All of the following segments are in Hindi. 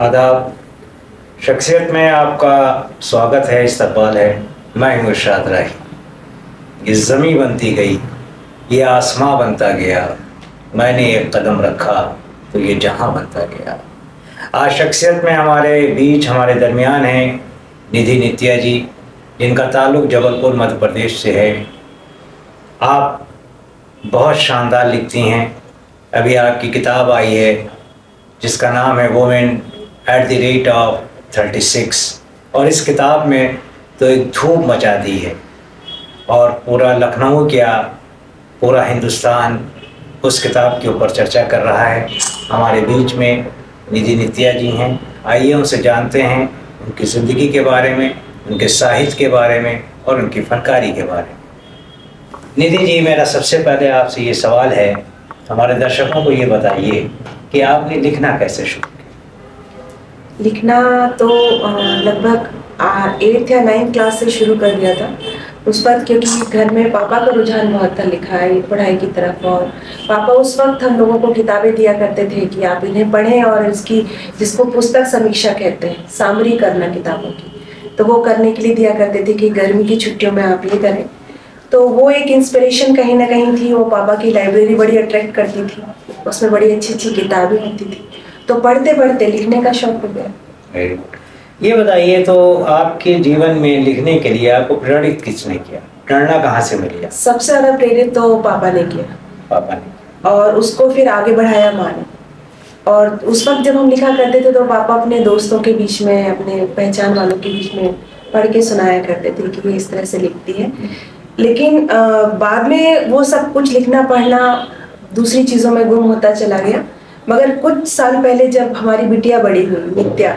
आदाब। शख्सियत में आपका स्वागत है, इस्तकबाल है। मैं हूँ इरशाद राही। ये ज़मीं बनती गई, ये आसमां बनता गया, मैंने एक कदम रखा तो ये जहां बनता गया। आज शख्सियत में हमारे बीच, हमारे दरमियान हैं निधि नित्या जी, जिनका ताल्लुक़ जबलपुर मध्य प्रदेश से है। आप बहुत शानदार लिखती हैं। अभी आपकी किताब आई है जिसका नाम है women at the rate of 36, और इस किताब में तो एक धूम मचा दी है और पूरा लखनऊ क्या, पूरा हिंदुस्तान उस किताब के ऊपर चर्चा कर रहा है। हमारे बीच में निधि नित्या जी हैं। आइए उनसे जानते हैं उनकी ज़िंदगी के बारे में, उनके साहित्य के बारे में और उनकी फनकारी के बारे में। निधि जी, मेरा सबसे पहले आपसे ये सवाल है, हमारे दर्शकों को ये बताइए कि आपने लिखना कैसे शुरू किया? लिखना तो लगभग 8th या 9th क्लास से शुरू कर दिया था। उस वक्त क्योंकि घर में पापा का रुझान बहुत था लिखाई पढ़ाई की तरफ, और पापा उस वक्त हम लोगों को किताबें दिया करते थे कि आप इन्हें पढ़ें और इसकी, जिसको पुस्तक समीक्षा कहते हैं, सामरी करना किताबों की, तो वो करने के लिए दिया करते थे कि गर्मी की छुट्टियों में आप ये करें। तो वो एक इंस्पिरेशन कहीं ना कहीं थी। वो पापा की लाइब्रेरी बड़ी अट्रैक्ट करती थी, उसमें बड़ी अच्छी अच्छी किताबें होती थी, तो पढ़ते पढ़ते लिखने का शौक हो गया। ये बताइए, तो आपके जीवन में लिखने के लिए आपको प्रेरित किसने किया? प्रेरणा कहाँ से मिली? सबसे ज़्यादा प्रेरित तो पापा ने किया। पापा ने, और उसको फिर आगे बढ़ाया माँ ने। और उस वक्त जब हम लिखा करते थे तो पापा अपने दोस्तों के बीच में, अपने पहचान वालों के बीच में पढ़ के सुनाया करते थे कि ये इस तरह से लिखती है। लेकिन बाद में वो सब कुछ लिखना पढ़ना दूसरी चीज़ों में गुम होता चला गया। मगर कुछ साल पहले जब हमारी बिटिया बड़ी हुई नित्या,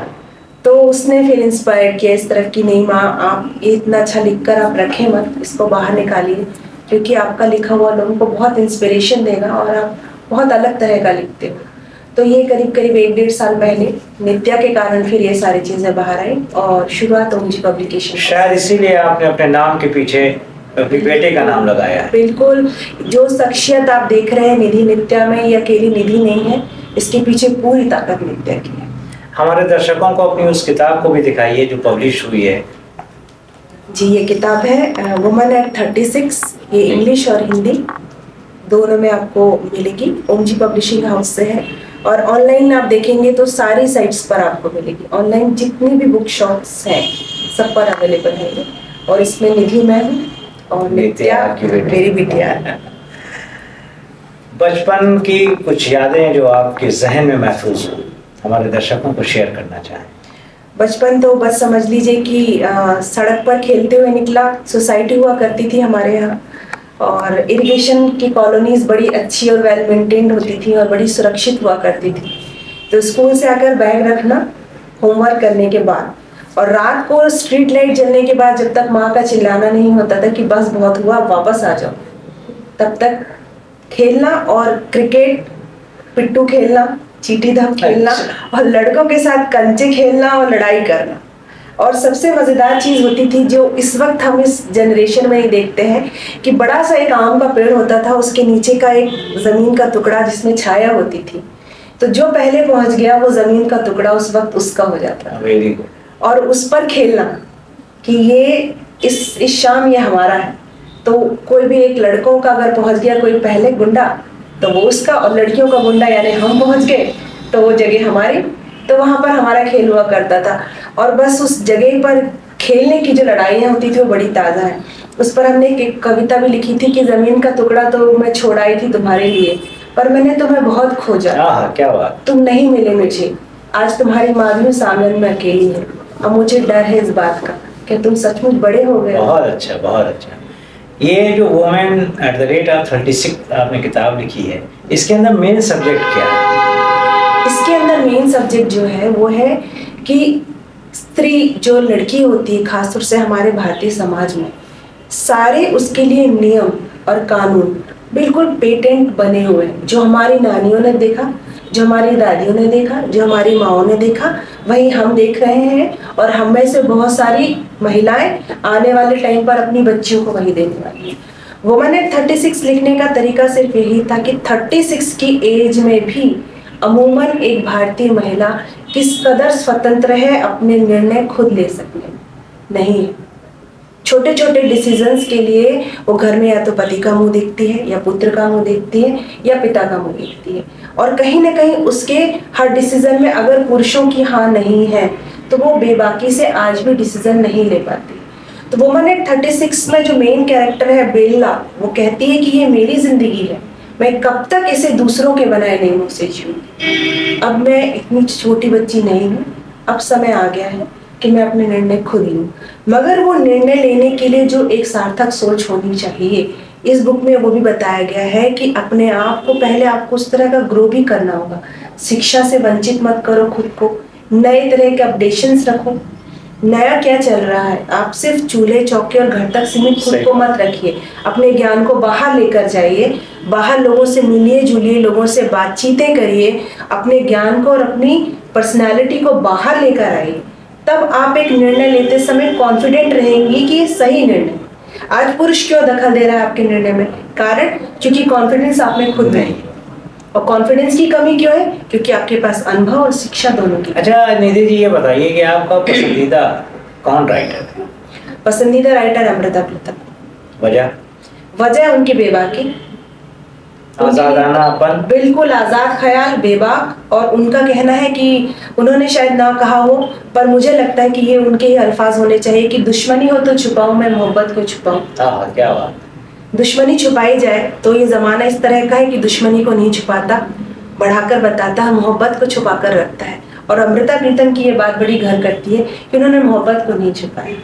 तो उसने फिर इंस्पायर किया इस तरफ की, नहीं माँ, आप ये इतना अच्छा लिखकर आप रखें मत, इसको बाहर निकालिए, क्योंकि आपका लिखा हुआ लोगों को बहुत इंस्पिरेशन देगा और आप बहुत अलग तरह का लिखते हो। तो ये करीब करीब 1-1.5 साल पहले नित्या के कारण फिर ये सारी चीज़ें बाहर आई और शुरुआत ओमजी पब्लिकेशन। शायद इसीलिए आपने अपने नाम के पीछे अपने बेटे का नाम लगाया है। बिल्कुल, जो शख्सियत आप देख रहे हैं निधि नित्या में, ये अकेली निधि नहीं है, इसके पीछे पूरी ताकत नित्या की है। हमारे दर्शकों को अपनी उस किताब को भी दिखाइए जो पब्लिश हुई है। जी, ये किताब है वुमेन एट 36। ये इंग्लिश और हिंदी दोनों में आपको मिलेगी। ओमजी पब्लिशिंग हाउस से है और ऑनलाइन आप देखेंगे तो सारी साइट्स पर आपको मिलेगी। ऑनलाइन जितनी भी बुक शॉप्स हैं सब पर अवेलेबल है ये। और इसमें निधि मैम और नित्या मेरी बिटिया है। बचपन की कुछ यादें जो आपके जहन में महफूज हो, हमारे दर्शकों को शेयर करना चाहें। बचपन तो बस समझ लीजिए कि सड़क पर खेलते हुए निकला। सोसाइटी हुआ करती थी हमारे यहाँ, और इरिगेशन की कॉलोनीज बड़ी अच्छी और वेल मेंटेन्ड होती थी और बड़ी सुरक्षित हुआ करती थी। तो स्कूल से आकर बैग रखना होमवर्क करने के बाद, और रात को स्ट्रीट लाइट जलने के बाद जब तक माँ का चिल्लाना नहीं होता था कि बस बहुत हुआ वापस आ जाओ, तब तक खेलना और क्रिकेट, पिट्टू खेलना, चीटी धम खेलना और लड़कों के साथ कंचे खेलना और लड़ाई करना। और सबसे मज़ेदार चीज़ होती थी जो इस वक्त हम इस जनरेशन में ही देखते हैं कि बड़ा सा एक आम का पेड़ होता था, उसके नीचे का एक ज़मीन का टुकड़ा जिसमें छाया होती थी, तो जो पहले पहुंच गया वो ज़मीन का टुकड़ा उस वक्त उसका हो जाता है। और उस पर खेलना कि ये इस शाम ये हमारा है। तो कोई भी एक लड़कों का अगर पहुंच गया कोई पहले गुंडा तो वो उसका, और लड़कियों का गुंडा यानी हम पहुंच गए तो वो जगह हमारी। तो वहाँ पर हमारा खेल हुआ करता था। और बस उस जगह पर खेलने की जो लड़ाइयाँ होती थी वो बड़ी ताज़ा है। उस पर हमने एक कविता भी लिखी थी कि ज़मीन का टुकड़ा तो मैं छोड़ आई थी तुम्हारे लिए, पर मैंने तुम्हें बहुत खोजा, क्या बात, तुम तुम नहीं मिले मुझे, आज तुम्हारी माँ भी उस आंगन में अकेली है, अब मुझे डर है इस बात का कि तुम सचमुच बड़े हो गए। बहुत अच्छा, बहुत अच्छा। ये जो women at the rate of 36 आपने किताब लिखी है, इसके अंदर मेन सब्जेक्ट क्या है? इसके अंदर मेन सब्जेक्ट जो है वो है कि स्त्री जो लड़की होती है, खासतौर से हमारे भारतीय समाज में, सारे उसके लिए नियम और कानून बिल्कुल पेटेंट बने हुए हैं। जो हमारी नानियों ने देखा, जो हमारी दादियों ने देखा, जो हमारी माओं ने देखा, वही हम देख रहे हैं। और हम में से बहुत सारी महिलाएं आने वाले टाइम पर अपनी बच्चियों को वही देने वाली हैं। वुमेन एट 36 लिखने का तरीका सिर्फ यही था कि 36 की एज में भी अमूमन एक भारतीय महिला किस कदर स्वतंत्र है अपने निर्णय खुद ले सकने में? नहीं। छोटे छोटे डिसीजंस के लिए वो घर में या तो पति का मुंह देखती है, या पुत्र का मुंह देखती है, या पिता का मुंह देखती है, और कहीं ना कहीं उसके हर डिसीजन में अगर पुरुषों की हाँ नहीं है तो वो बेबाकी से आज भी डिसीजन नहीं ले पाती। तो वुमन 36 में जो मेन कैरेक्टर है बेला, वो कहती है कि ये मेरी जिंदगी है, मैं कब तक इसे दूसरों के बनाए नियमों से जीऊंगी। अब मैं इतनी छोटी बच्ची नहीं हूँ, अब समय आ गया है कि मैं अपने निर्णय खुद लूँ। मगर वो निर्णय लेने के लिए जो एक सार्थक सोच होनी चाहिए, इस बुक में वो भी बताया गया है कि अपने आप को पहले आपको उस तरह का ग्रो भी करना होगा। शिक्षा से वंचित मत करो खुद को, नए तरह के अपडेशंस रखो। नया क्या चल रहा है, आप सिर्फ चूल्हे चौके और घर तक सीमित खुद को मत रखिए, अपने ज्ञान को बाहर लेकर जाइए, बाहर लोगों से मिलिए जुलिए, लोगों से बातचीतें करिए, अपने ज्ञान को और अपनी पर्सनैलिटी को बाहर लेकर आइए। तब आप एक निर्णय लेते समय कॉन्फिडेंट रहेंगी कि ये सही निर्णय। आज पुरुष क्यों दखल दे रहा है आपके निर्णय में? कारण क्योंकि कॉन्फिडेंस आप में खुद नहीं, और कॉन्फिडेंस की कमी क्यों है? क्योंकि आपके पास अनुभव और शिक्षा दोनों की। अच्छा निधि जी, ये बताइए कि आपका पसंदीदा कौन राइटर है? पसंदीदा राइटर अमृता प्रीतम। वजह? वजह उनकी बेबाकी, आजादानापन, बिल्कुल आजाद ख्याल, बेबाक। और उनका कहना है कि उन्होंने शायद ना कहा हो, पर मुझे लगता है कि ये उनके ही अल्फाज होने चाहिए कि दुश्मनी हो तो छुपाऊं, मैं मोहब्बत को छुपाऊं। क्या बात। दुश्मनी छुपाई जाए तो ये जमाना इस तरह का है कि दुश्मनी को नहीं छुपाता, बढ़ाकर बताता है, मोहब्बत को छुपा कर रखता है। और अमृता प्रीतम की ये बात बड़ी घर करती है कि उन्होंने मोहब्बत को नहीं छुपाया।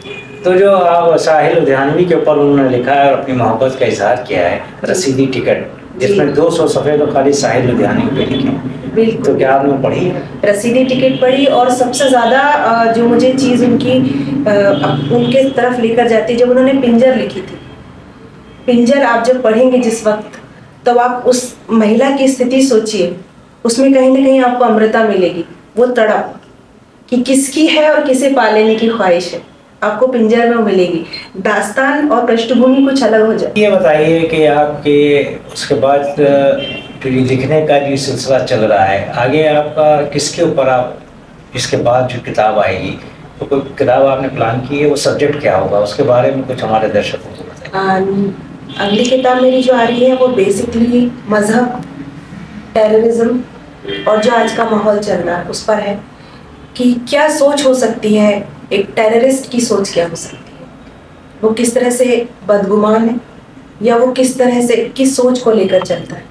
तो जो आप साहिल लुधियानवी के ऊपर उन्होंने लिखा है और अपनी मोहब्बत का इजहार किया है, रसीदी टिकट, जिसमें 200 सफ़े तो खाली साहिल लुधियानवी पे लिखे हैं। बिल्कुल। तो क्या आपने पढ़ी है? रसीदी टिकट पढ़ी, और सबसे ज्यादा जो मुझे चीज उनकी उनके तरफ लेकर जाती है, जब उन्होंने पिंजर लिखी थी। पिंजर आप जब पढ़ेंगे जिस वक्त, तब आप उस महिला की स्थिति सोचिए, उसमें कहीं ना कहीं आपको अमृता मिलेगी। वो तड़प कि किसकी है और किसे पा लेने की ख्वाहिश है, आपको पिंजर में मिलेगी। दास्तान और पृष्ठभूमि कुछ अलग हो जाए। ये बताइए कि आपके उसके बाद जो ये लिखने का जो सिलसिला चल रहा है, आगे आपका किसके ऊपर, आप इसके बाद जो किताब आएगी, तो कोई किताब आपने प्लान की है? वो सब्जेक्ट क्या होगा, उसके बारे में कुछ हमारे दर्शकों को बताइए। अगली किताब मेरी जो आ रही है वो बेसिकली मजहब, टेररिज्म और जो आज का माहौल चल रहा है उस पर है कि क्या सोच हो सकती है, एक टेररिस्ट की सोच क्या हो सकती है, वो किस तरह से बदगुमान है, या वो किस तरह से किस सोच को लेकर चलता है।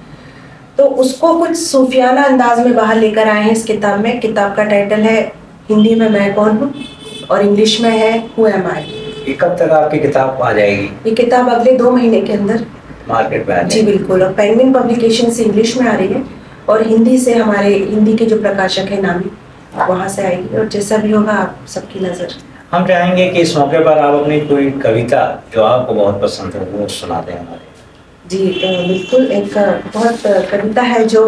तो उसको कुछ सूफियाना अंदाज में बाहर लेकर आए हैं इस किताब में। किताब का टाइटल है हिंदी में मैं कौन हूँ, और इंग्लिश में है हु एम आई। ये कब तक आपकी किताब आ जाएगी? ये किताब अगले 2 महीने के अंदर मार्केट में आ जाएगी? जी बिल्कुल। और पेंगुइन पब्लिकेशन से इंग्लिश में आ रही है, और हिंदी से हमारे हिंदी के जो प्रकाशक है नामी, वहाँ से आएगी। और जैसा भी होगा आप सबकी नज़र। हम चाहेंगे कि इस मौके पर आप अपनी कोई कविता जो आपको बहुत पसंद हो वो सुना दें हमारे। जी बिल्कुल। एक बहुत कविता है जो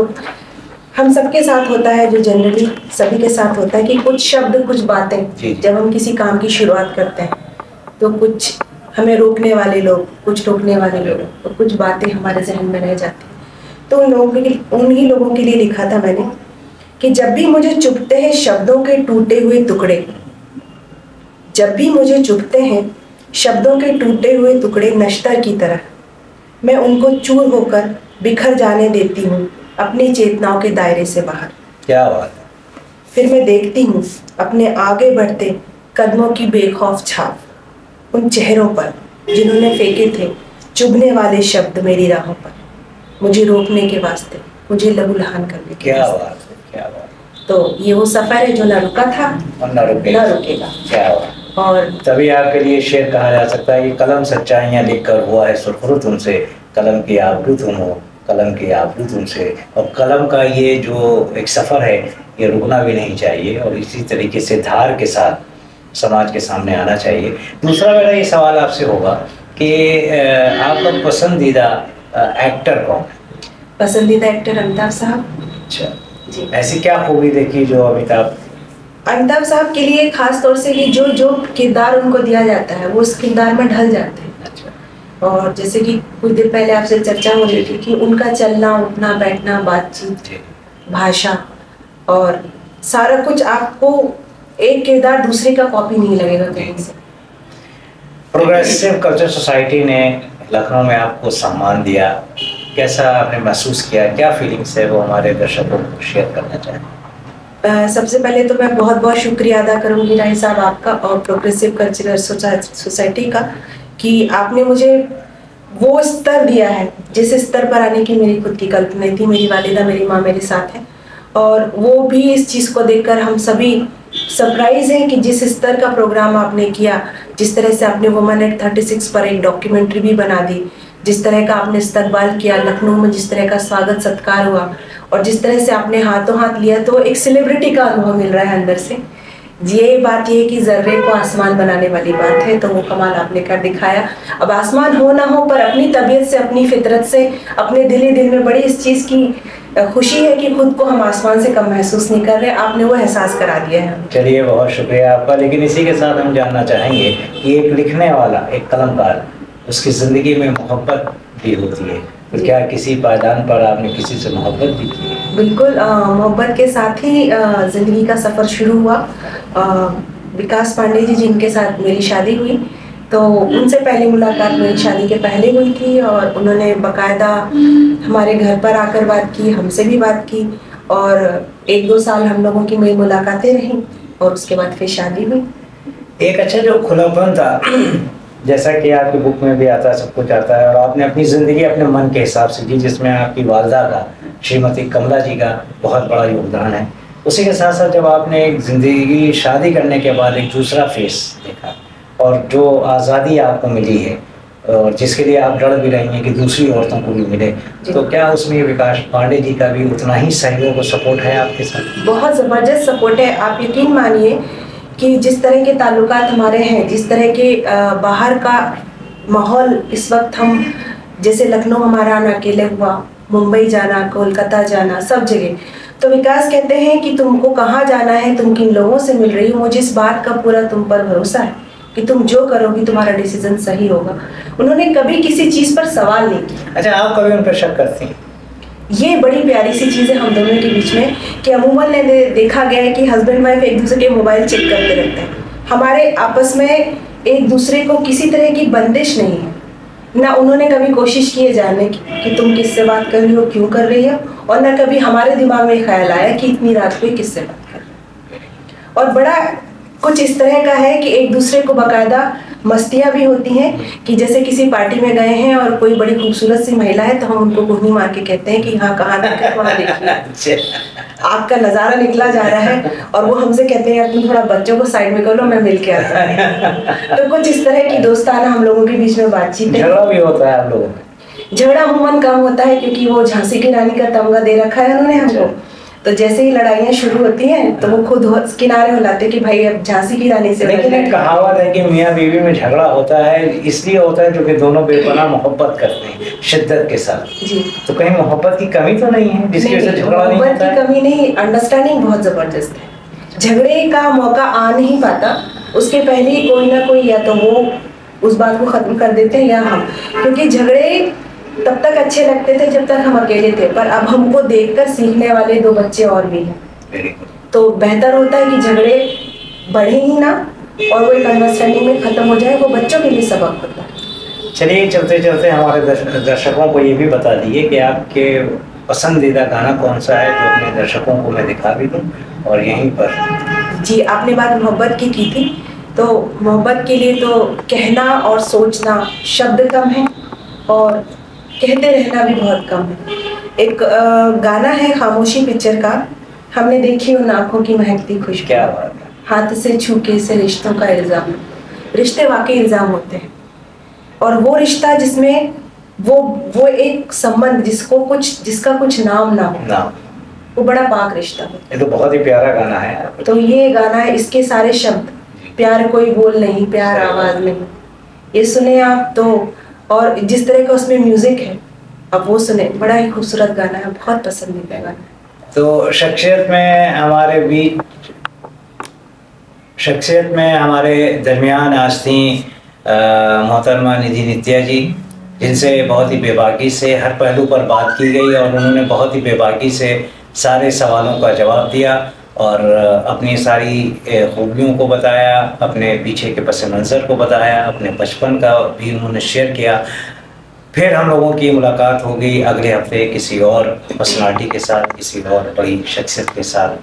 हम सबके साथ होता है, जो जनरली सभी के साथ होता है कि कुछ शब्द कुछ बातें जब हम किसी काम की शुरुआत करते हैं तो कुछ हमें रोकने वाले लोग, कुछ रोकने वाले लोग, और कुछ बातें हमारे जहन में रह जाती हैं। तो उन्हीं लोगों के लिए लिखा था मैंने कि जब भी मुझे चुभते हैं शब्दों के टूटे हुए टुकड़े, जब भी मुझे चुभते हैं शब्दों के टूटे हुए टुकड़े नश्तर की तरह, मैं उनको चूर होकर बिखर जाने देती हूँ अपनी चेतनाओं के दायरे से बाहर। क्या बात है। फिर मैं देखती हूँ अपने आगे बढ़ते कदमों की बेखौफ छाप उन चेहरों पर जिन्होंने फेंके थे चुभने वाले शब्द मेरी राहों पर, मुझे रोकने के वास्ते, मुझे लहूलुहान करने के क्या वास्ते। बात है, क्या बात है। तो ये वो सफर है जो ना रुका था और ना रुकेगा। क्या बात। और तभी आपके लिए शेर कहा जा सकता है कि कलम सच्चाइयाँ लिख कर हुआ है सुरखरू तुमसे, कलम की आबरू तुम हो, कलम की आबरू तुमसे। और कलम का ये जो एक सफ़र है ये रुकना भी नहीं चाहिए, और इसी तरीके से धार के साथ समाज के सामने आना चाहिए। दूसरा मेरा ये सवाल आपसे होगा कि आपका पसंदीदा एक्टर कौन है? पसंदीदा एक्टर अमिताभ साहब। अच्छा जी। ऐसी क्या खूबी देखी जो अमिताभ साहब के लिए खास तौर से कि जो किरदार उनको दिया जाता है वो उस किरदार में ढल जाते हैं। अच्छा। और जैसे कि कुछ देर पहले आपसे चर्चा हो रही थी कि उनका चलना उठना बैठना, बातचीत, भाषा और सारा कुछ आपको एक किरदार दूसरे का कॉपी नहीं लगेगा कहीं से। प्रोग्रेसिव कल्चर सोसाइटी ने लखनऊ में आपको सम्मान दिया, कैसा आपने महसूस किया, क्या फीलिंग्स है वो हमारे दर्शकों को शेयर करना चाहें? सबसे पहले तो मैं बहुत बहुत शुक्रिया अदा करूंगी राही साहब आपका और प्रोग्रेसिव कल्चरल सोसाइटी का कि आपने मुझे वो स्तर दिया है जिस स्तर पर आने की मेरी खुद की कल्पना थी। मेरी वालिदा, मेरी माँ मेरे साथ है और वो भी इस चीज़ को देखकर हम सभी सरप्राइज हैं कि जिस स्तर का प्रोग्राम आपने किया, जिस तरह से आपने वुमेन एट 36 पर एक डॉक्यूमेंट्री भी बना दी, जिस तरह का आपने इस्तकबाल किया लखनऊ में, जिस तरह का स्वागत सत्कार हुआ और जिस तरह से आपने हाथों हाथ लिया, तो एक सेलिब्रिटी का अनुभव मिल रहा है अंदर से। ये बात ये है कि जर्रे को आसमान बनाने वाली बात है, तो वो कमाल आपने कर दिखाया। अब आसमान हो ना हो पर अपनी तबीयत से, अपनी फितरत से, अपने दिल में बड़ी इस चीज़ की खुशी है कि खुद को हम आसमान से कम महसूस नहीं कर रहे। आपने वो एहसास करा दिया है। चलिए, बहुत शुक्रिया आपका। लेकिन इसी के साथ हम जानना चाहेंगे कि एक लिखने वाला, एक कलमकार, उसकी ज़िंदगी में मोहब्बत भी होती है, तो क्या किसी पायदान पर आपने किसी से मोहब्बत भी की है? बिल्कुल, मोहब्बत के साथ ही ज़िंदगी का सफ़र शुरू हुआ। विकास पांडे जी जिनके साथ मेरी शादी हुई, तो उनसे पहले मुलाकात मेरी शादी के पहले हुई थी और उन्होंने बाकायदा हमारे घर पर आकर बात की, हमसे भी बात की और 1-2 साल हम लोगों की मेरी मुलाकातें रहीं और उसके बाद फिर शादी हुई। एक अच्छा जो खुलापन था, जैसा कि आपकी बुक में भी आता है, सब कुछ आता है, और आपने अपनी ज़िंदगी अपने मन के हिसाब से जी, जिसमें आपकी वालदा का, श्रीमती कमला जी का बहुत बड़ा योगदान है। उसी के साथ साथ जब आपने एक ज़िंदगी शादी करने के बाद एक दूसरा फेस देखा और जो आज़ादी आपको मिली है और जिसके लिए आप डर भी रही हैं कि दूसरी औरतों को भी मिले, तो क्या उसमें विकास पांडे जी का भी उतना ही सहयोग और सपोर्ट है आपके साथ? बहुत ज़बरदस्त सपोर्ट है। आप यकीन मानिए कि जिस तरह के ताल्लुकात हमारे हैं, जिस तरह के बाहर का माहौल इस वक्त, हम जैसे लखनऊ हमारा आना अकेले हुआ, मुंबई जाना, कोलकाता जाना, सब जगह, तो विकास कहते हैं कि तुमको कहाँ जाना है, तुम किन लोगों से मिल रही हो, मुझे इस बात का पूरा तुम पर भरोसा है कि तुम जो करोगी तुम्हारा डिसीजन सही होगा। उन्होंने कभी किसी चीज़ पर सवाल नहीं किया। अच्छा, आप कभी उन पर शक करती हैं? ये बड़ी प्यारी सी चीज़ है हम दोनों के बीच में कि अमूमन ने देखा गया है कि हस्बैंड वाइफ एक दूसरे के मोबाइल चेक करते रहते हैं। हमारे आपस में एक दूसरे को किसी तरह की बंदिश नहीं है, ना उन्होंने कभी कोशिश की है जानने की कि तुम किससे बात कर रही हो, क्यों कर रही हो, और ना कभी हमारे दिमाग में ख्याल आया कि इतनी रात को किससे बात कर रही हो। और बड़ा कुछ इस तरह का है कि एक दूसरे को बाकायदा मस्तियाँ भी होती हैं कि जैसे किसी पार्टी में गए हैं और कोई बड़ी खूबसूरत सी महिला है तो हम उनको गुहनी मार के कहते हैं कि हाँ कहाँ देखिए आपका नज़ारा निकला जा रहा है, और वो हमसे कहते हैं यार तुम थोड़ा बच्चों को साइड में कर लो, मैं मिल के आता हूँ। तो कुछ इस तरह की दोस्ताना हम लोगों के बीच में बातचीत है। झगड़ा भी होता है आप लोगों में? झगड़ा अमूमन कम होता है क्योंकि वो झांसी की रानी का तमगा दे रखा है उन्होंने हमको, तो जैसे ही लड़ाइयाँ शुरू होती हैं तो वो खुद किनारे हिलाते कि भाई अब झांसी की रानी से। लेकिन एक कहावत है कि मियाँ बीवी में झगड़ा होता है, इसलिए होता है क्योंकि दोनों बेपनाह मोहब्बत करते हैं शिद्दत के साथ। जी, तो कहीं मोहब्बत की कमी तो नहीं है जिसकी वजह से झगड़ा नहीं होता है? मोहब्बत की कमी नहीं, अंडरस्टैंडिंग बहुत जबरदस्त है। झगड़े का मौका आ नहीं पाता, उसके पहले ही कोई ना कोई या तो वो उस बात को खत्म कर देते हैं या हम, क्योंकि झगड़े तब तक अच्छे लगते थे जब तक हम अकेले थे, पर अब हमको देखकर सीखने वाले 2 बच्चे और भी हैं, तो बेहतर होता है कि झगड़े बढ़े ही ना और वो एक अंडरस्टैंडिंग में खत्म हो जाए, वो बच्चों के लिए सबक होता है। चलिए, चलते चलते हमारे दर्शकों को ये भी बता दीजिए कि आपके पसंदीदा गाना कौन सा है जो अपने दर्शकों को मैं दिखा भी दूँ और यहीं पर। जी, आपने बात मोहब्बत की थी, तो मोहब्बत के लिए तो कहना और सोचना शब्द कम है और कहते रहना भी बहुत कम है। एक गाना है खामोशी पिक्चर का, हमने देखी उन आँखों की महकती खुशबू, क्या बात है, हाथ से छू के से रिश्तों का इल्जाम। रिश्ते वाकई इल्जाम होते हैं, और वो रिश्ता जिसमें वो एक संबंध जिसका कुछ नाम ना हो, वो बड़ा पाक रिश्ता होता है। ये तो बहुत ही प्यारा गाना है। तो ये गाना है, इसके सारे शब्द, प्यार कोई बोल नहीं, प्यार आवाज में, ये सुने आप तो, और जिस तरह का उसमें म्यूजिक है अब वो सुने, बड़ा ही खूबसूरत गाना है, बहुत पसंदीदा गाना है। तो शख्सियत में हमारे दरमियान आज थी मोहतरमा निधि नित्या जी, जिनसे बहुत ही बेबाकी से हर पहलू पर बात की गई और उन्होंने बहुत ही बेबाकी से सारे सवालों का जवाब दिया और अपनी सारी खूबियों को बताया, अपने पीछे के पस मंज़र को बताया, अपने बचपन का भी उन्होंने शेयर किया। फिर हम लोगों की मुलाकात हो गई अगले हफ्ते किसी और पर्सनालिटी के साथ, किसी और बड़ी शख्सियत के साथ।